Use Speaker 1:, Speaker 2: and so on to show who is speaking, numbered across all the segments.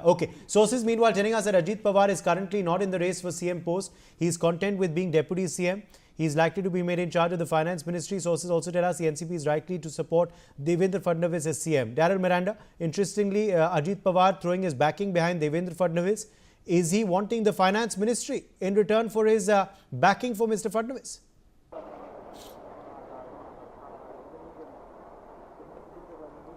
Speaker 1: Okay. Sources meanwhile telling us that Ajit Pawar is currently not in the race for CM post. He is content with being Deputy CM. He is likely to be made in charge of the Finance Ministry. Sources also tell us the NCP is likely to support Devendra Fadnavis as CM. Daryl Miranda, interestingly, Ajit Pawar throwing his backing behind Devendra Fadnavis. Is he wanting the Finance Ministry in return for his backing for Mr. Fadnavis?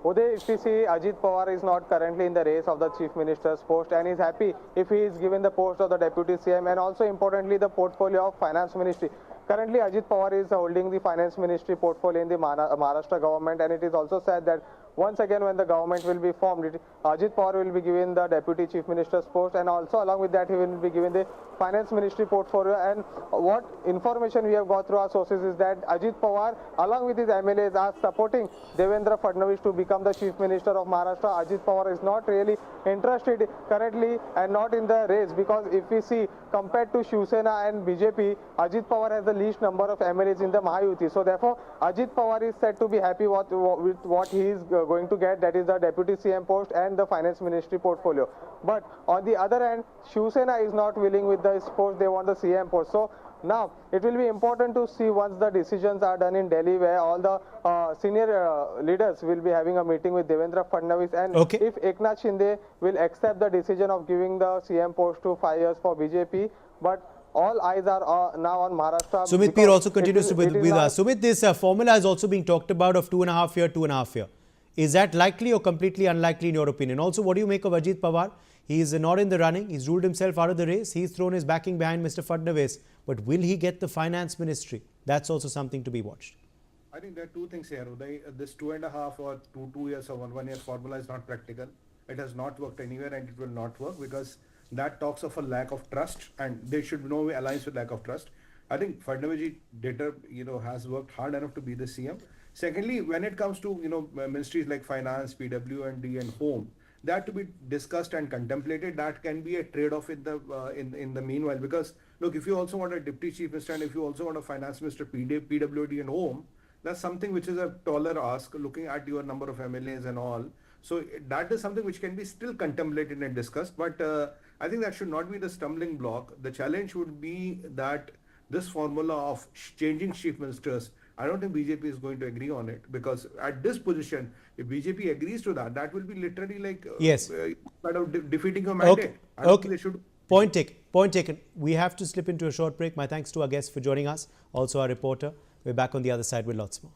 Speaker 2: Uday, if we see, Ajit Pawar is not currently in the race of the Chief Minister's post and is happy if he is given the post of the Deputy CM and also importantly the portfolio of Finance Ministry. Currently, Ajit Pawar is holding the Finance Ministry portfolio in the Maharashtra government, and it is also said that once again when the government will be formed, Ajit Pawar will be given the Deputy Chief Minister's post, and also along with that he will be given the Finance Ministry portfolio. And what information we have got through our sources is that Ajit Pawar along with his MLAs are supporting Devendra Fadnavis to become the Chief Minister of Maharashtra. Ajit Pawar is not really interested currently and not in the race, because if we see compared to Shiv Sena and BJP, Ajit Pawar has the least number of MLAs in the Mahayuti. So therefore, Ajit Pawar is said to be happy with what he is going to get, that is the Deputy CM post and the Finance Ministry portfolio. But on the other hand, Shiv Sena is not willing with this post, they want the CM post. So now it will be important to see once the decisions are done in Delhi, where all the senior leaders will be having a meeting with Devendra Fadnavis, and if Eknath Shinde will accept the decision of giving the CM post to 5 years for BJP. But all eyes are now on Maharashtra.
Speaker 1: Sumit Peer also continues to be with us. Sumit, this formula is also being talked about of 2.5 year, 2.5 year. Is that likely or completely unlikely in your opinion? Also, what do you make of Ajit Pawar? He is not in the running. He's ruled himself out of the race. He's thrown his backing behind Mr. Fadnavis. But will he get the Finance Ministry? That's also something to be watched.
Speaker 3: I think there are two things here, Uday. This 2.5 or 2 years or 1 year formula is not practical. It has not worked anywhere and it will not work, because that talks of a lack of trust, and there should no way aligns with lack of trust. I think Fadnavis has worked hard enough to be the CM. Secondly, when it comes to ministries like Finance, PWD and Home, that to be discussed and contemplated. That can be a trade-off in the meanwhile, because look, if you also want a Deputy Chief Minister and if you also want a Finance Minister, PWD and Home, that's something which is a taller ask, looking at your number of MLAs and all. So that is something which can be still contemplated and discussed, but I think that should not be the stumbling block. The challenge would be that this formula of changing chief ministers, I don't think BJP is going to agree on it, because at this position, if BJP agrees to that, that will be literally like kind of defeating your mandate. I don't think they should.
Speaker 1: Point taken. Point taken. We have to slip into a short break. My thanks to our guests for joining us, also our reporter. We're back on the other side with lots more.